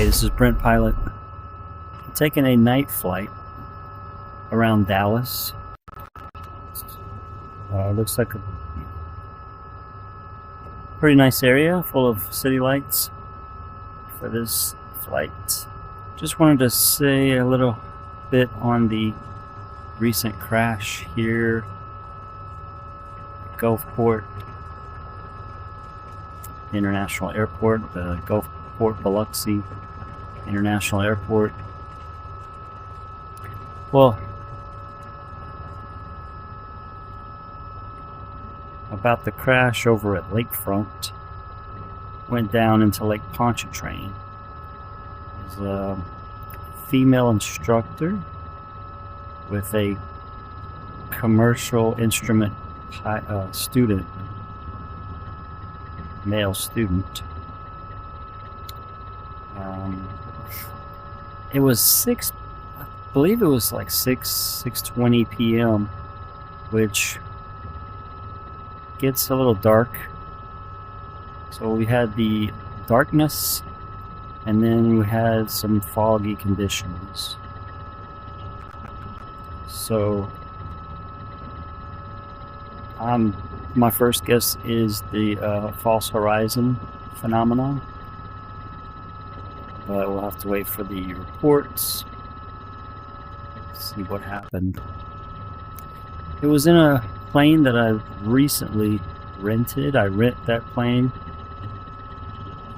Hey, this is Brent Pilot. I'm taking a night flight around Dallas. Looks like a pretty nice area full of city lights for this flight. Just wanted to say a little bit on the recent crash here at Gulfport International Airport, the Gulfport Biloxi International Airport. Well, about the crash over at Lakefront, went down into Lake Ponchartrain. There's a female instructor with a commercial instrument student, male student. It was I believe it was like 6:20 p.m., which gets a little dark. So we had the darkness, and then we had some foggy conditions. So my first guess is the false horizon phenomenon, but we'll have to wait for the reports, see what happened. It was in a plane that I recently rented. I rent that plane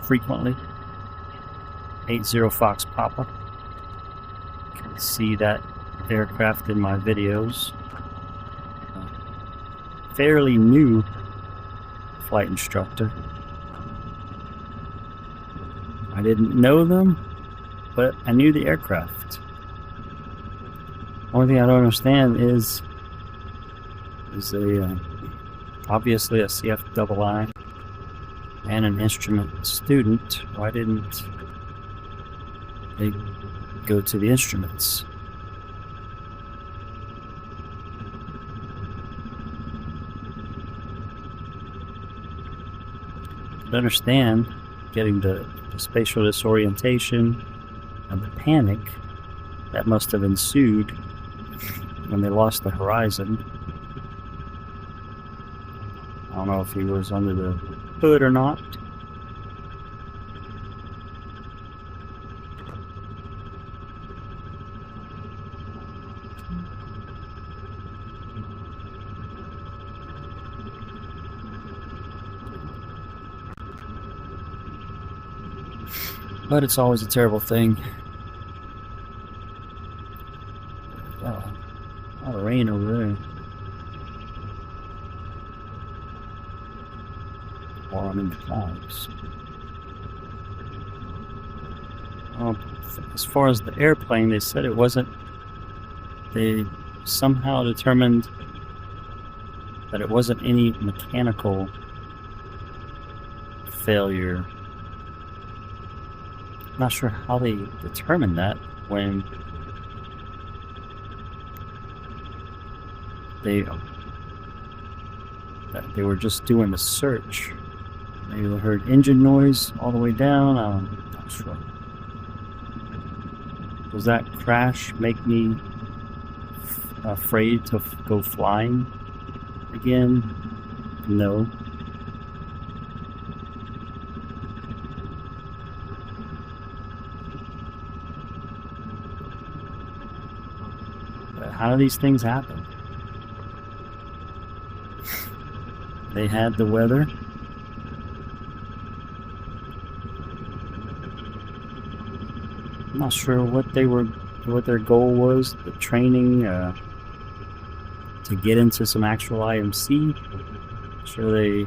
frequently. 80 Fox Papa. You can see that aircraft in my videos. Fairly new flight instructor. I didn't know them, but I knew the aircraft. Only thing I don't understand is obviously a CFII and an instrument student. Why didn't they go to the instruments? I understand getting the spatial disorientation and the panic that must have ensued when they lost the horizon. I don't know if he was under the hood or not. But it's always a terrible thing. Oh, a lot of rain over there. While I'm in the clouds. As far as the airplane, they said it wasn't. They somehow determined that it wasn't any mechanical failure. I'm not sure how they determined that when they were just doing the search. They heard engine noise all the way down. I'm not sure. Does that crash make me afraid to go flying again? No. But how do these things happen? They had the weather. I'm not sure what their goal was. The training to get into some actual IMC. I'm sure they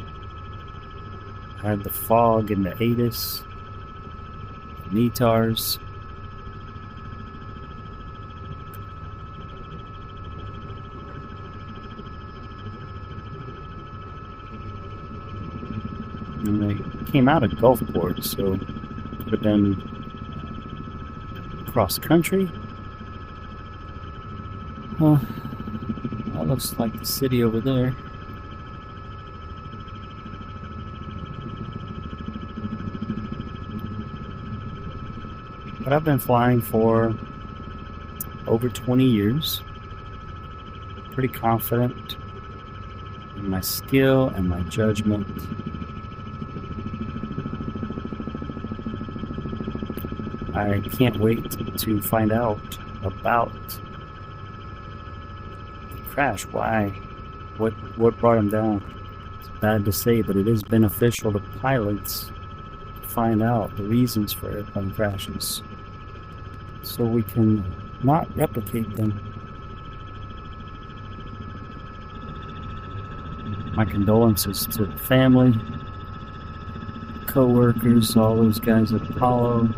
had the fog and the ATIS, the NETARs. And they came out of Gulfport, so it could have been cross country. That looks like the city over there. But I've been flying for over 20 years. Pretty confident in my skill and my judgment. I can't wait to find out about the crash. Why? What brought him down? It's bad to say, but it is beneficial to pilots to find out the reasons for airplane crashes, so we can not replicate them. My condolences to the family, co-workers, all those guys at Apollo.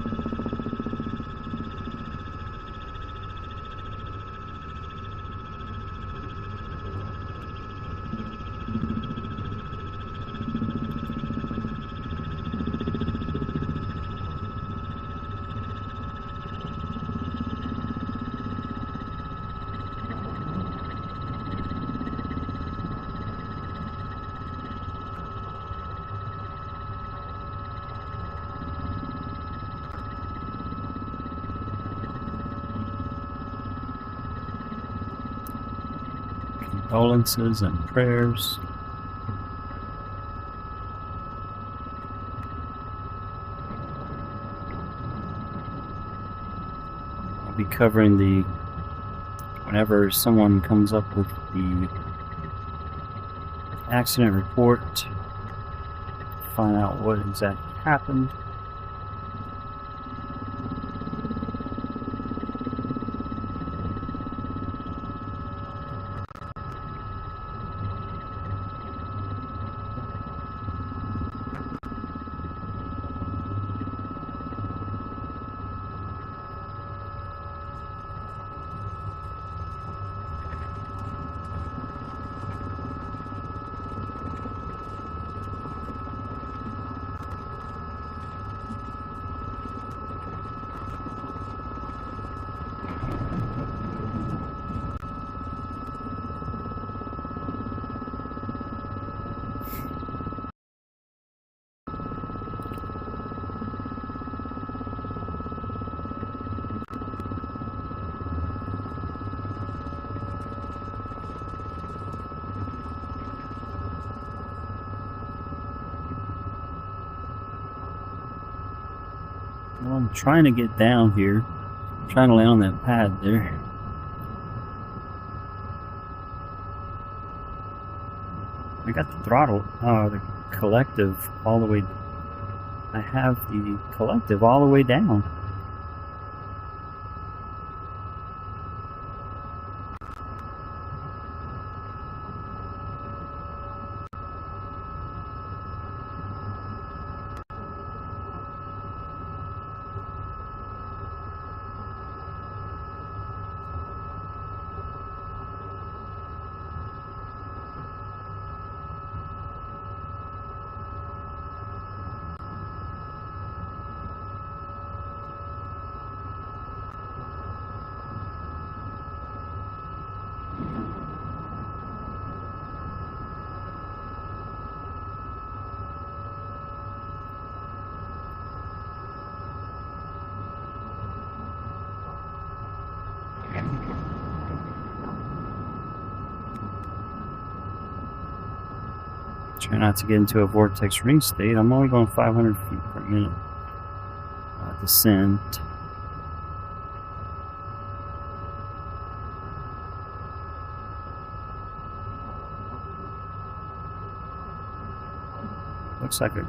Condolences and prayers. I'll be covering whenever someone comes up with the accident report, find out what exactly happened. Well, I'm trying to get down here. I'm trying to land on that pad there. I got the throttle, the collective all the way. I have the collective all the way down. Try not to get into a vortex ring state. I'm only going 500 feet per minute descent. Looks like a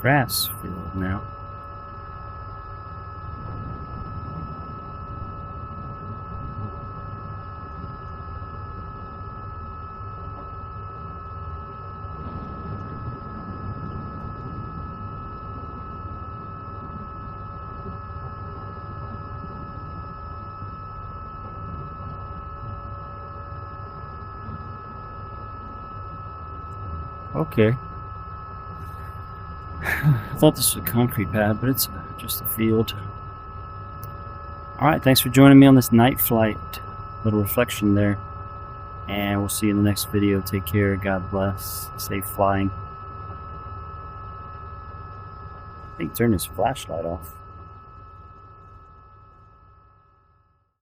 grass field now. Okay. I thought this was a concrete pad, but it's just a field. Alright, thanks for joining me on this night flight. Little reflection there. And we'll see you in the next video. Take care. God bless. Safe flying. I think turn this flashlight off.